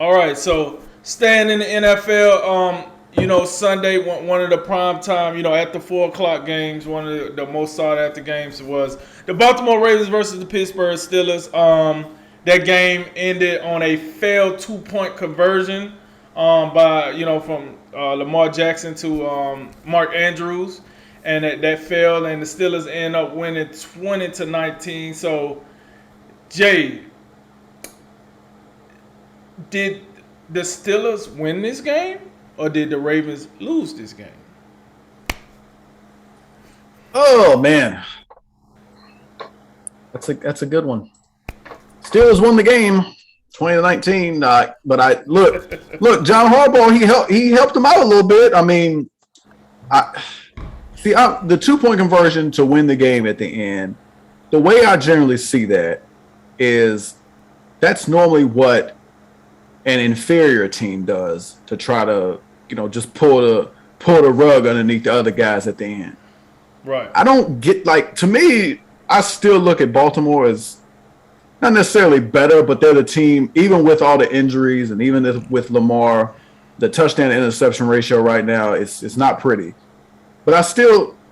All right, so staying in the NFL, Sunday one of the prime time, at the 4 o'clock games, one of the most sought after games was the Baltimore Ravens versus the Pittsburgh Steelers. That game ended on a failed 2 point conversion by from Lamar Jackson to Mark Andrews, and that failed, and the Steelers end up winning 20-19. So, Jay, did the Steelers win this game, or did the Ravens lose this game? Oh man, that's a good one. Steelers won the game, 2019. But I look, John Harbaugh, he helped them out a little bit. I mean, I see the 2 point conversion to win the game at the end. The way I generally see that is that's normally what an inferior team does to try to just pull the rug underneath the other guys at the end. Right. I don't get like to me. I still look at Baltimore as not necessarily better, but they're the team, even with all the injuries and even with Lamar, the touchdown to interception ratio right now it's not pretty. But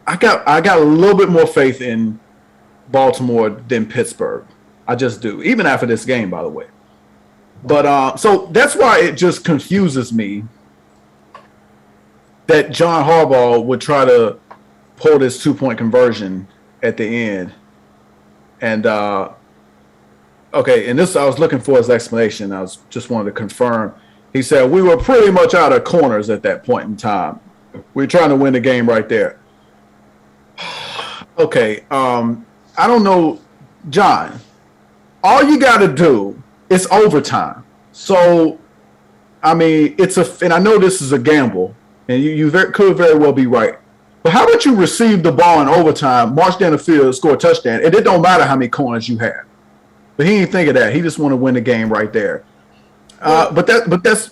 I got a little bit more faith in Baltimore than Pittsburgh. I just do, even after this game, by the way. But so that's why it just confuses me that John Harbaugh would try to pull this 2 point conversion at the end. And okay, and this I was looking for his explanation. I was just wanted to confirm. He said we were pretty much out of corners at that point in time. We were trying to win the game right there. Okay, I don't know, John. All you got to do is overtime. So, I mean, and I know this is a gamble, and could very well be right. But how about you receive the ball in overtime, march down the field, score a touchdown, and it don't matter how many corners you have. But he didn't think of that. He just want to win the game right there. But that's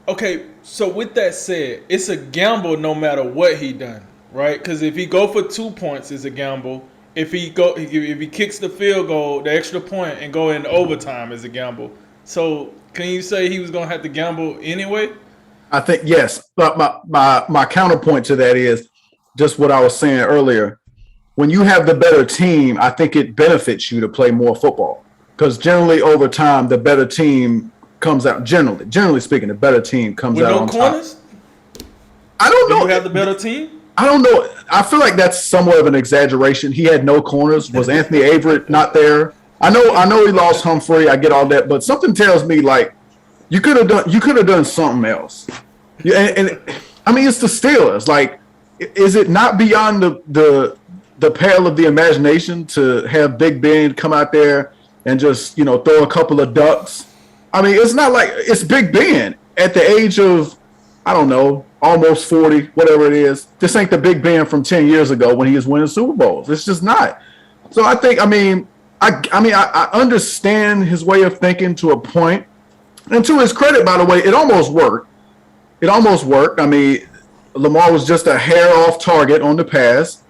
Okay. So with that said, it's a gamble no matter what he done, right? Because if he go for 2 points, it's a gamble. If he kicks the field goal, the extra point, and go in overtime, is a gamble. So can you say he was gonna have to gamble anyway? I think yes. But my counterpoint to that is just what I was saying earlier. When you have the better team, I think it benefits you to play more football because generally over time the better team comes out. Generally speaking, the better team comes With out no on corners? top. I don't Do know. you have the better team? I don't know. I feel like that's somewhat of an exaggeration. He had no corners. Was Anthony Averett not there? I know he lost Humphrey. I get all that, but something tells me like you could have done something else. Yeah, and I mean it's the Steelers. Like, is it not beyond the pale of the imagination to have Big Ben come out there and just throw a couple of ducks? I mean, it's not like it's Big Ben at the age of I don't know, almost 40, whatever it is. This ain't the Big Ben from 10 years ago when he was winning Super Bowls. It's just not. So I think, I understand his way of thinking to a point. And to his credit, by the way, it almost worked. It almost worked. I mean, Lamar was just a hair off target on the pass.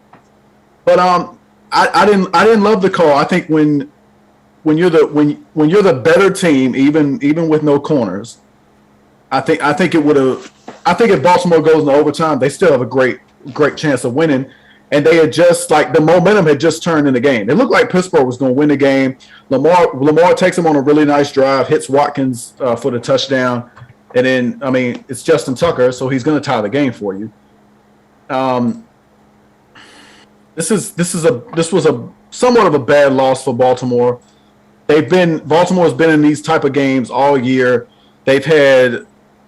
But I didn't love the call. I think when you're the better team, even with no corners, I think it would have. I think if Baltimore goes into overtime, they still have a great chance of winning. And they had just like the momentum had just turned in the game. It looked like Pittsburgh was going to win the game. Lamar takes him on a really nice drive, hits Watkins for the touchdown, and then it's Justin Tucker, so he's going to tie the game for you. This was a somewhat of a bad loss for Baltimore. Baltimore's been in these type of games all year. They've had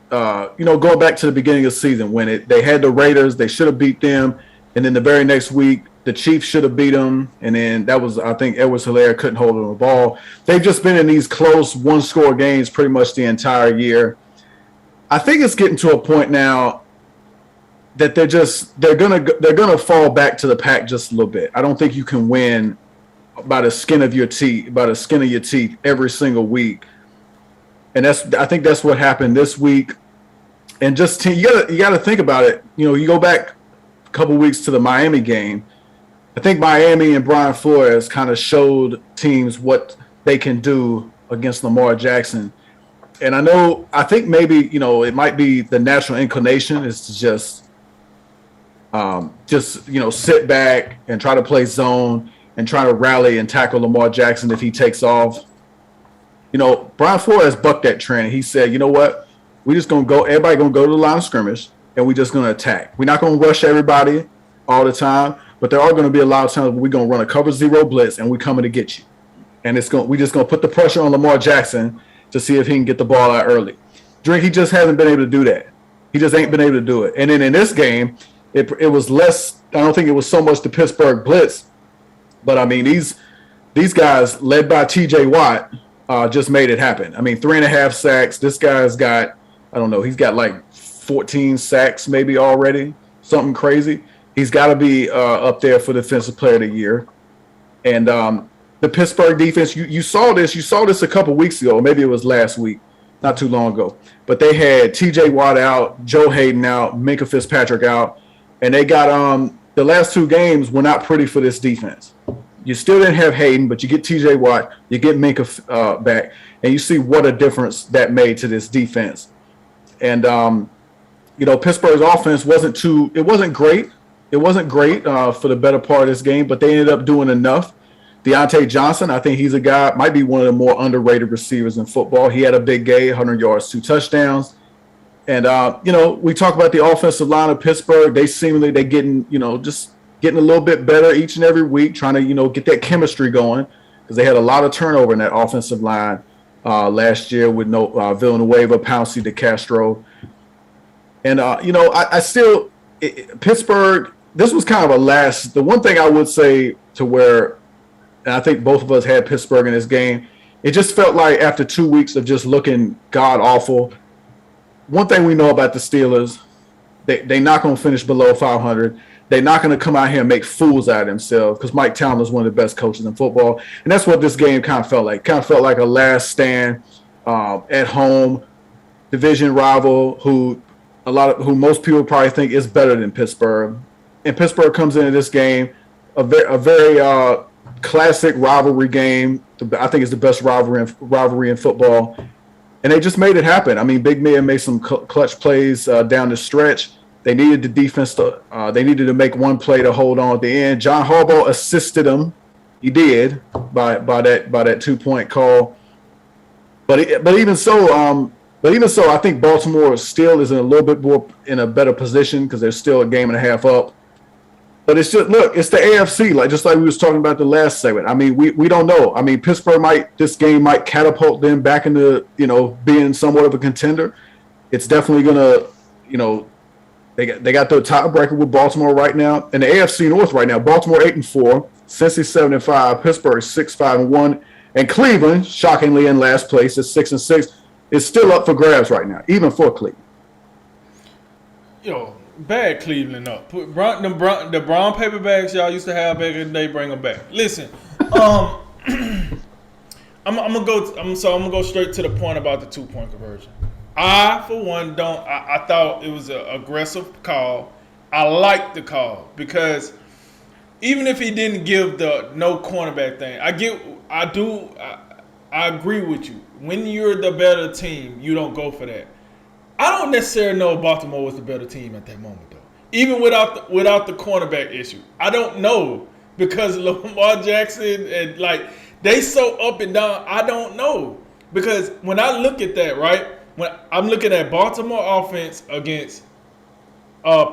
going back to the beginning of the season when they had the Raiders, they should have beat them, and then the very next week the Chiefs should have beat them, and then that was I think Edwards-Helaire couldn't hold on the ball. They've just been in these close one-score games pretty much the entire year. I think it's getting to a point now that they're gonna fall back to the pack just a little bit. I don't think you can win by the skin of your teeth every single week, and I think that's what happened this week. And just you gotta think about it. You go back a couple weeks to the Miami game. I think Miami and Brian Flores kind of showed teams what they can do against Lamar Jackson. And I think maybe, it might be the natural inclination is to just sit back and try to play zone and try to rally and tackle Lamar Jackson if he takes off. Brian Flores bucked that trend. He said, you know what? We just going to go, everybody going to go to the line of scrimmage and we're just going to attack. We're not going to rush everybody all the time, but there are going to be a lot of times where we're going to run a cover zero blitz and we're coming to get you. And we're just going to put the pressure on Lamar Jackson to see if he can get the ball out early. Drake, he just hasn't been able to do that. He just ain't been able to do it. And then in this game, it was less. I don't think it was so much the Pittsburgh blitz, but I mean these guys led by T.J. Watt just made it happen. I mean 3.5 sacks. This guy's got, I don't know, he's got like 14 sacks maybe already, something crazy. He's got to be up there for Defensive Player of the Year. And the Pittsburgh defense, you saw this a couple weeks ago, maybe it was last week, not too long ago. But they had T.J. Watt out, Joe Hayden out, Minkah Fitzpatrick out, and they got the last 2 games were not pretty for this defense. You still didn't have Hayden, but you get T.J. Watt, you get Minkah back, and you see what a difference that made to this defense. And Pittsburgh's offense wasn't great. It wasn't great for the better part of this game, but they ended up doing enough. Deontay Johnson, I think he's a guy, might be one of the more underrated receivers in football. He had a big game, 100 yards, 2 touchdowns. And, we talk about the offensive line of Pittsburgh. They getting, just getting a little bit better each and every week, trying to, get that chemistry going because they had a lot of turnover in that offensive line last year with Villanueva, Pouncey, DeCastro. And, Pittsburgh, this was kind of the one thing I would say to where, and I think both of us had Pittsburgh in this game, it just felt like after 2 weeks of just looking god-awful, one thing we know about the Steelers, they're not going to finish below 500. They're not going to come out here and make fools out of themselves because Mike Tomlin is one of the best coaches in football. And that's what this game kind of felt like. Kind of felt like a last stand at home, division rival who most people probably think is better than Pittsburgh. And Pittsburgh comes into this game, a very classic rivalry game. I think it's the best rivalry in football. And they just made it happen. I mean, Big Man made some clutch plays down the stretch. They needed the defense they needed to make one play to hold on at the end. John Harbaugh assisted them. He did by that 2-point call. But even so, I think Baltimore still is in a little bit more in a better position because they're still a game and a half up. But it's just, look, it's the AFC, just like we was talking about the last segment. I mean, we don't know. I mean, this game might catapult them back into, being somewhat of a contender. It's definitely gonna, they got the tiebreaker with Baltimore right now. In the AFC North right now, Baltimore 8-4, Cincy 7-5, Pittsburgh 6-5-1, and Cleveland, shockingly in last place at 6-6, is still up for grabs right now, even for Cleveland. Bag Cleveland up. Put the brown paper bags y'all used to have back in the day. Bring them back. Listen, I'm gonna go straight to the point about the 2-point conversion. I, for one, I thought it was an aggressive call. I liked the call because even if he didn't give the no cornerback thing, I agree with you. When you're the better team, you don't go for that. I don't necessarily know if Baltimore was the better team at that moment, though. Even without the cornerback issue, I don't know because Lamar Jackson and they so up and down. I don't know because when I look at that, right, when I'm looking at Baltimore offense against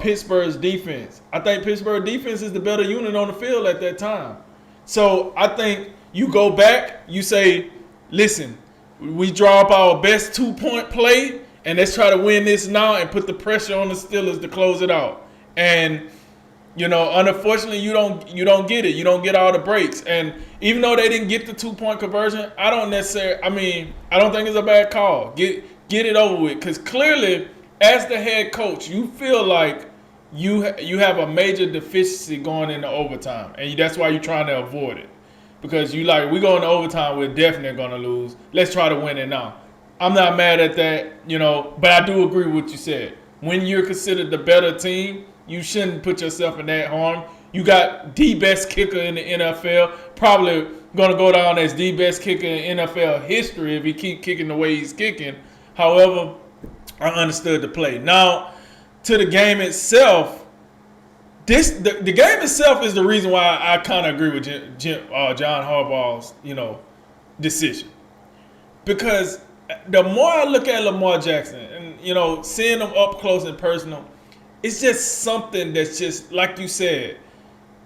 Pittsburgh's defense, I think Pittsburgh defense is the better unit on the field at that time. So I think you go back, you say, listen, we draw up our best 2-point play. And let's try to win this now and put the pressure on the Steelers to close it out. And, unfortunately, you don't get it. You don't get all the breaks. And even though they didn't get the 2-point conversion, I don't think it's a bad call. Get it over with. Because clearly, as the head coach, you feel like you have a major deficiency going into overtime. And that's why you're trying to avoid it. Because we go into overtime, we're definitely going to lose. Let's try to win it now. I'm not mad at that, but I do agree with what you said. When you're considered the better team, you shouldn't put yourself in that harm. You got the best kicker in the NFL, probably going to go down as the best kicker in NFL history if he keep kicking the way he's kicking. However, I understood the play. Now, to the game itself, the game itself is the reason why I kind of agree with John Harbaugh's decision, because the more I look at Lamar Jackson and seeing him up close and personal, it's just something that's just like you said,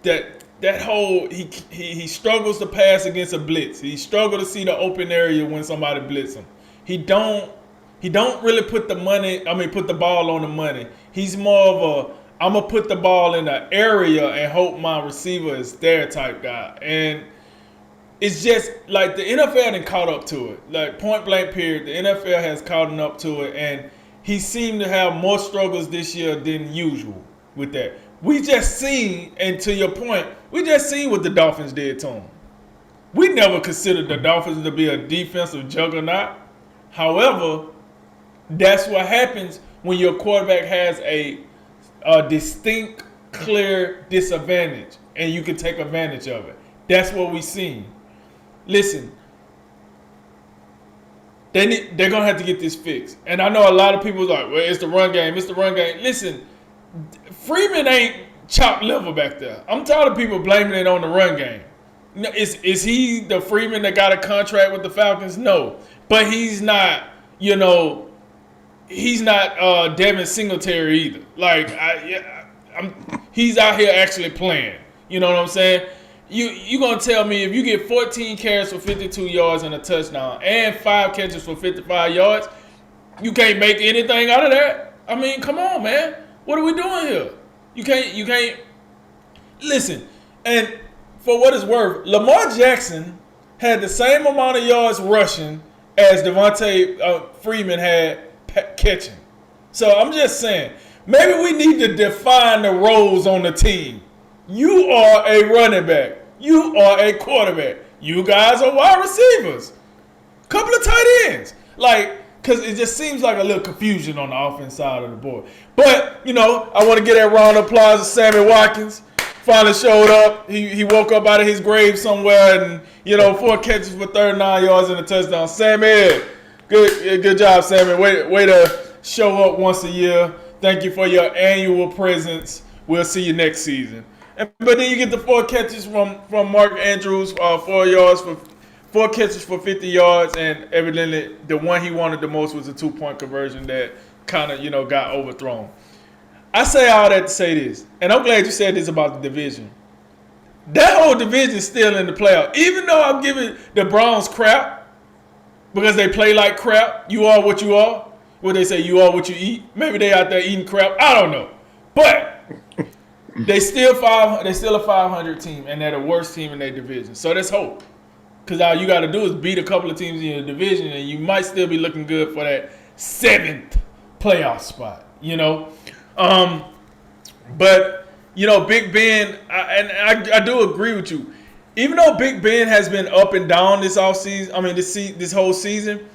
that whole he struggles to pass against a blitz. He struggles to see the open area when somebody blitz him. He don't really put the ball on the money. He's more of a I'm gonna put the ball in the area and hope my receiver is there type guy. And it's just like the NFL done caught up to it. Like point blank period, the NFL has caught up to it, and he seemed to have more struggles this year than usual with that. We just seen, and to your point, we just seen what the Dolphins did to him. We never considered the Dolphins to be a defensive juggernaut. However, that's what happens when your quarterback has a distinct, clear disadvantage, and you can take advantage of it. That's what we seen. Listen, they're gonna have to get this fixed. And I know a lot of people are like, well, it's the run game. It's the run game. Listen, Freeman ain't chopped liver back there. I'm tired of people blaming it on the run game. Is he the Freeman that got a contract with the Falcons? No, but he's not. He's not Devin Singletary either. Like he's out here actually playing. You know what I'm saying? You gonna tell me if you get 14 carries for 52 yards and a touchdown and 5 catches for 55 yards, you can't make anything out of that? I mean, come on, man. What are we doing here? You can't listen. And for what it's worth, Lamar Jackson had the same amount of yards rushing as Devontae Freeman had catching. So I'm just saying, maybe we need to define the roles on the team. You are a running back. You are a quarterback. You guys are wide receivers. Couple of tight ends. Because it just seems like a little confusion on the offense side of the board. But, I want to give that round of applause to Sammy Watkins. Finally showed up. He woke up out of his grave somewhere and, 4 catches for 39 yards and a touchdown. Sammy, good job, Sammy. Way to show up once a year. Thank you for your annual presence. We'll see you next season. But then you get the 4 catches from Mark Andrews, 4 catches for 50 yards, and evidently the one he wanted the most was a 2-point conversion that kind of, got overthrown. I say all that to say this, and I'm glad you said this about the division. That whole division is still in the playoff. Even though I'm giving the Browns crap because they play like crap, you are what you are. What they say, you are what you eat. Maybe they out there eating crap. I don't know. But they still a 500 team, and they're the worst team in their division. So there's hope. Because all you got to do is beat a couple of teams in your division, and you might still be looking good for that 7th playoff spot, But, Big Ben, I do agree with you. Even though Big Ben has been up and down this offseason, this whole season,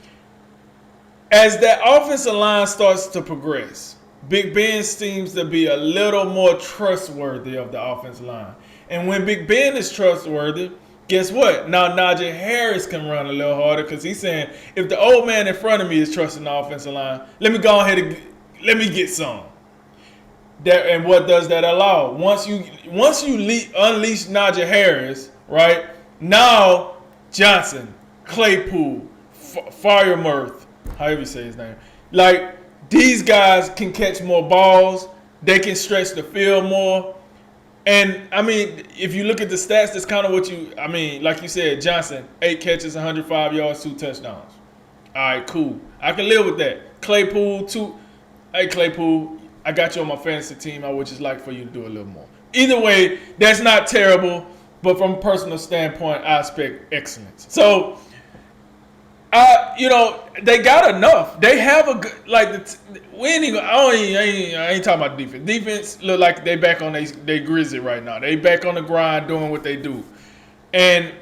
as that offensive line starts to progress, Big Ben seems to be a little more trustworthy of the offensive line. And when Big Ben is trustworthy, guess what? Now Najee Harris can run a little harder because he's saying, if the old man in front of me is trusting the offensive line, let me go ahead and let me get some. And what does that allow? Once you unleash Najee Harris, right? Now Johnson, Claypool, Firemouth, however you say his name, these guys can catch more balls. They can stretch the field more. And, if you look at the stats, that's kind of what like you said, Johnson, 8 catches, 105 yards, 2 touchdowns. All right, cool. I can live with that. Claypool, 2. Hey, Claypool, I got you on my fantasy team. I would just like for you to do a little more. Either way, that's not terrible. But from a personal standpoint, I expect excellence. So, they got enough. They have a good, I ain't talking about defense. Defense look like they back on they Grizzly right now. They back on the grind doing what they do. And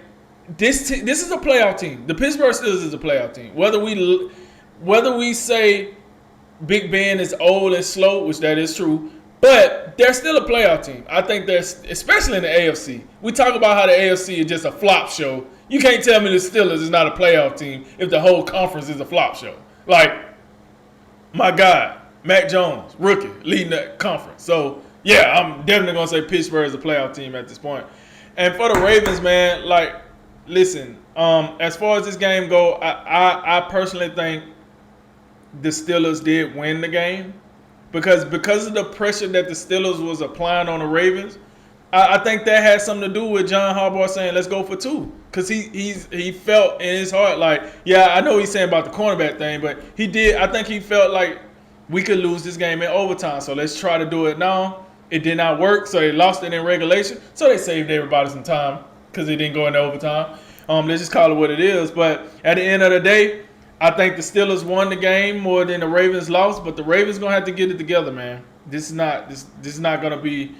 this is a playoff team. The Pittsburgh Steelers is a playoff team. Whether we say Big Ben is old and slow, which that is true, But they're still a playoff team. I think there's, especially in the AFC. We talk about how the AFC is just a flop show. You can't tell me the Steelers is not a playoff team if the whole conference is a flop show. Like, my God, Mac Jones, rookie, leading that conference. So, yeah, I'm definitely going to say Pittsburgh is a playoff team at this point. And for the Ravens, man, like, listen, as far as this game go, I personally think the Steelers did win the game. Because of the pressure that the Steelers was applying on the Ravens, I think that had something to do with John Harbaugh saying, let's go for 2. Because he felt in his heart like, yeah, I know he's saying about the cornerback thing, but I think he felt like we could lose this game in overtime, so let's try to do it now. It did not work, so they lost it in regulation. So they saved everybody some time because it didn't go into overtime. Let's just call it what it is. But at the end of the day, I think the Steelers won the game more than the Ravens lost, but the Ravens gonna have to get it together, man. This is not gonna be.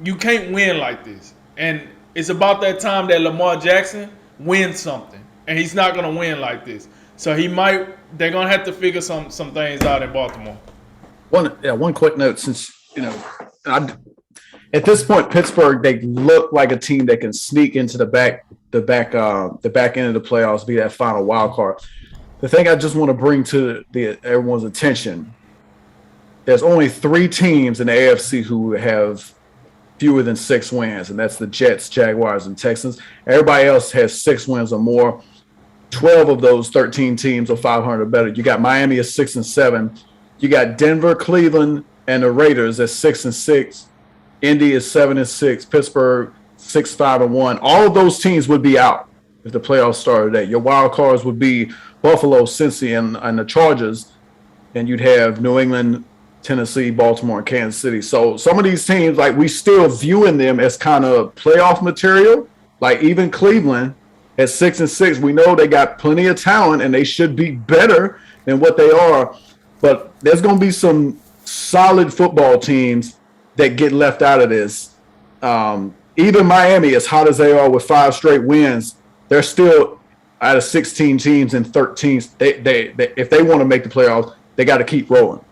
You can't win like this, and it's about that time that Lamar Jackson wins something, and he's not gonna win like this. So they're gonna have to figure some things out in Baltimore. One quick note, since at this point Pittsburgh, they look like a team that can sneak into the back end of the playoffs, be that final wild card. The thing I just want to bring to everyone's attention, there's only 3 teams in the AFC who have fewer than 6 wins, and that's the Jets, Jaguars, and Texans. Everybody else has 6 wins or more. 12 of those 13 teams are 500 or better. You got Miami at 6-7. You got Denver, Cleveland, and the Raiders at 6-6. Indy is 7-6. Pittsburgh 6-5-1. All of those teams would be out if the playoffs started today. Your wild cards would be Buffalo, Cincy, and the Chargers, and you'd have New England, Tennessee, Baltimore, and Kansas City. So some of these teams, like, we still viewing them as kind of playoff material. Like even Cleveland at 6-6, we know they got plenty of talent and they should be better than what they are. But there's going to be some solid football teams that get left out of this. Even Miami, as hot as they are with 5 straight wins, they're still out of 16 teams and 13. They if they want to make the playoffs, they got to keep rolling.